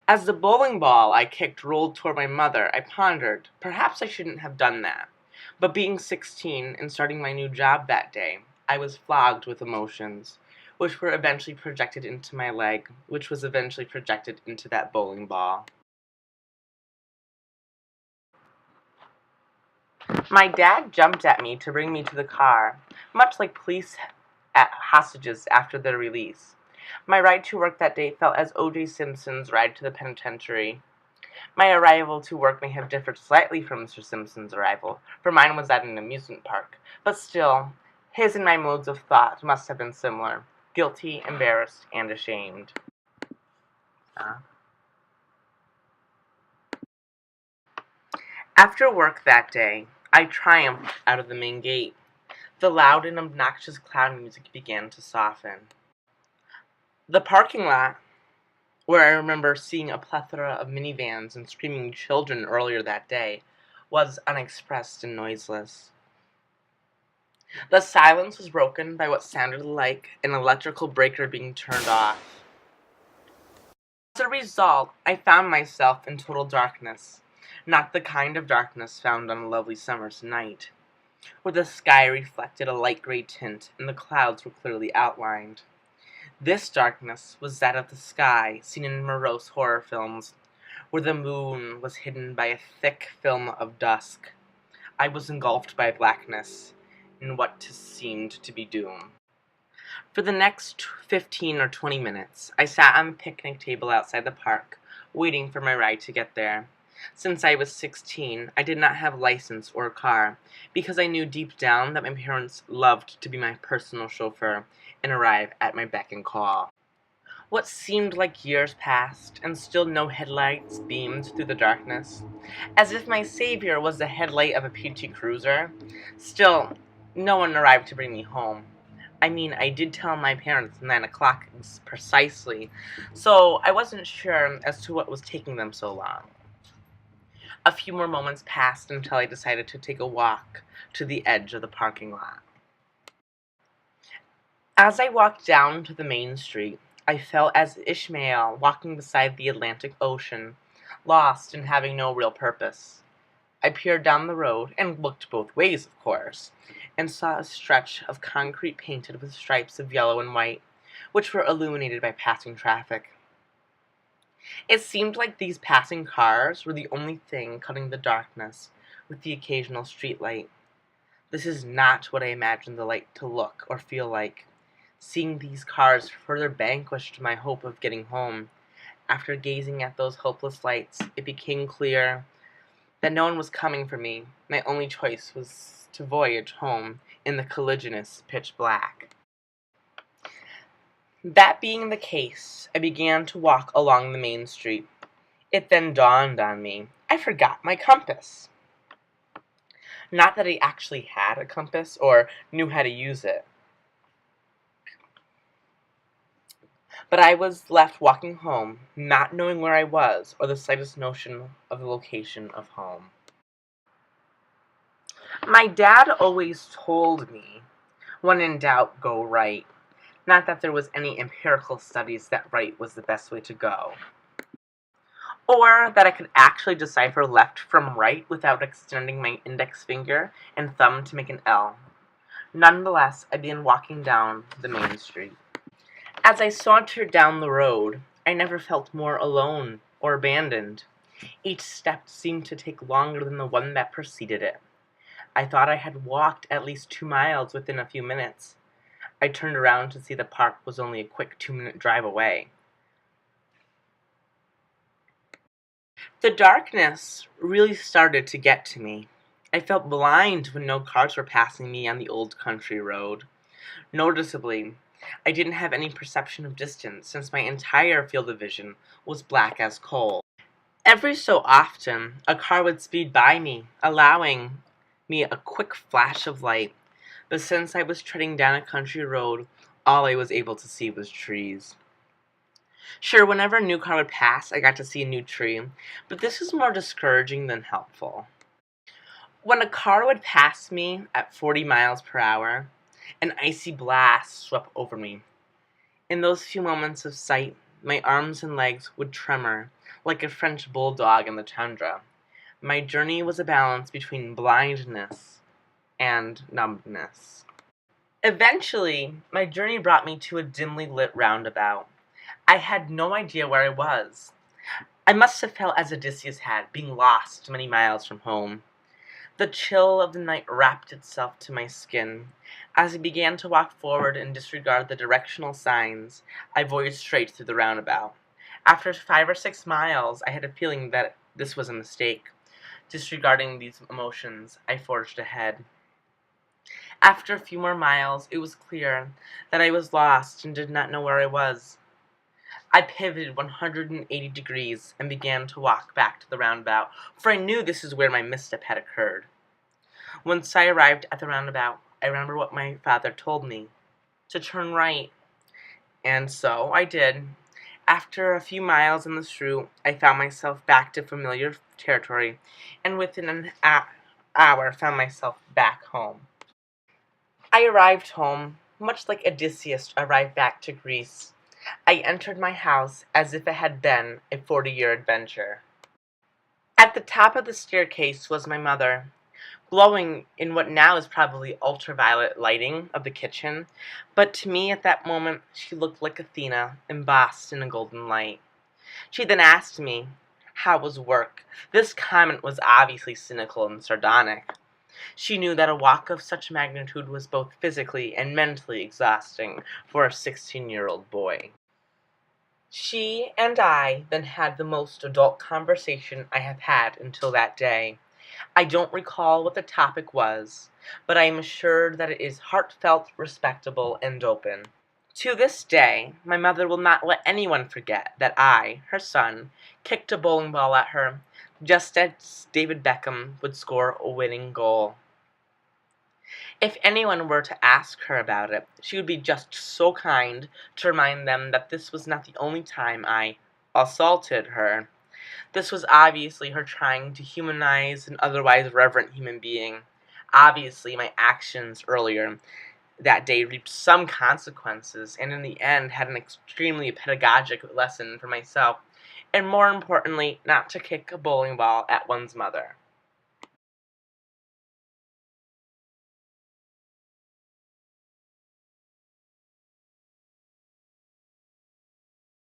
As the bowling ball I kicked rolled toward my mother, I pondered, perhaps I shouldn't have done that. But being 16 and starting my new job that day, I was flogged with emotions, which were eventually projected into my leg, which was eventually projected into that bowling ball. My dad jumped at me to bring me to the car, much like police at hostages after their release. My ride to work that day felt as O.J. Simpson's ride to the penitentiary. My arrival to work may have differed slightly from Mr. Simpson's arrival, for mine was at an amusement park, but still, his and my modes of thought must have been similar, guilty, embarrassed, and ashamed. Uh, After work that day, I triumphed out of the main gate. The loud and obnoxious clown music began to soften. The parking lot, where I remember seeing a plethora of minivans and screaming children earlier that day, was unexpressed and noiseless. The silence was broken by what sounded like an electrical breaker being turned off. As a result, I found myself in total darkness, not the kind of darkness found on a lovely summer's night, where the sky reflected a light gray tint and the clouds were clearly outlined. This darkness was that of the sky seen in morose horror films, where the moon was hidden by a thick film of dusk. I was engulfed by blackness, in what seemed to be doom. For the next 15 or 20 minutes, I sat on the picnic table outside the park, waiting for my ride to get there. Since I was 16, I did not have a license or a car, because I knew deep down that my parents loved to be my personal chauffeur and arrive at my beck and call. What seemed like years passed, and still no headlights beamed through the darkness, as if my savior was the headlight of a PT Cruiser. Still, no one arrived to bring me home. I mean, I did tell my parents 9 o'clock precisely, so I wasn't sure as to what was taking them so long. A few more moments passed until I decided to take a walk to the edge of the parking lot. As I walked down to the main street, I felt as Ishmael walking beside the Atlantic Ocean, lost and having no real purpose. I peered down the road, and looked both ways, of course, and saw a stretch of concrete painted with stripes of yellow and white, which were illuminated by passing traffic. It seemed like these passing cars were the only thing cutting the darkness, with the occasional street light. This is not what I imagined the light to look or feel like. Seeing these cars further vanquished my hope of getting home. After gazing at those hopeless lights, it became clear that no one was coming for me. My only choice was to voyage home in the colliginous pitch black. That being the case, I began to walk along the main street. It then dawned on me, I forgot my compass. Not that I actually had a compass or knew how to use it, but I was left walking home, not knowing where I was or the slightest notion of the location of home. My dad always told me, when in doubt, go right. Not that there was any empirical studies that right was the best way to go, or that I could actually decipher left from right without extending my index finger and thumb to make an L. Nonetheless, I began walking down the main street. As I sauntered down the road, I never felt more alone or abandoned. Each step seemed to take longer than the one that preceded it. I thought I had walked at least 2 miles within a few minutes. I turned around to see the park was only a quick 2-minute drive away. The darkness really started to get to me. I felt blind when no cars were passing me on the old country road. Noticeably, I didn't have any perception of distance, since my entire field of vision was black as coal. Every so often, a car would speed by me, allowing me a quick flash of light, but since I was treading down a country road, all I was able to see was trees. Sure, whenever a new car would pass, I got to see a new tree, but this was more discouraging than helpful. When a car would pass me at 40 miles per hour, an icy blast swept over me. In those few moments of sight, my arms and legs would tremor, like a French bulldog in the tundra. My journey was a balance between blindness and numbness. Eventually, my journey brought me to a dimly lit roundabout. I had no idea where I was. I must have felt as Odysseus had, being lost many miles from home. The chill of the night wrapped itself to my skin. As I began to walk forward and disregard the directional signs, I voyaged straight through the roundabout. After 5 or 6 miles, I had a feeling that this was a mistake. Disregarding these emotions, I forged ahead. After a few more miles, it was clear that I was lost and did not know where I was. I pivoted 180 degrees and began to walk back to the roundabout, for I knew this is where my misstep had occurred. Once I arrived at the roundabout, I remember what my father told me, to turn right, and so I did. After a few miles on this route, I found myself back to familiar territory, and within an hour found myself back home. I arrived home, much like Odysseus arrived back to Greece. I entered my house as if it had been a 40-year adventure. At the top of the staircase was my mother, glowing in what now is probably ultraviolet lighting of the kitchen, but to me at that moment she looked like Athena, embossed in a golden light. She then asked me, how was work? This comment was obviously cynical and sardonic. She knew that a walk of such magnitude was both physically and mentally exhausting for a 16-year-old boy. She and I then had the most adult conversation I have had until that day. I don't recall what the topic was, but I am assured that it is heartfelt, respectable, and open. To this day, my mother will not let anyone forget that I, her son, kicked a bowling ball at her, just as David Beckham would score a winning goal. If anyone were to ask her about it, she would be just so kind to remind them that this was not the only time I assaulted her. This was obviously her trying to humanize an otherwise reverent human being. Obviously, my actions earlier that day reaped some consequences, and in the end had an extremely pedagogic lesson for myself, and more importantly, not to kick a bowling ball at one's mother.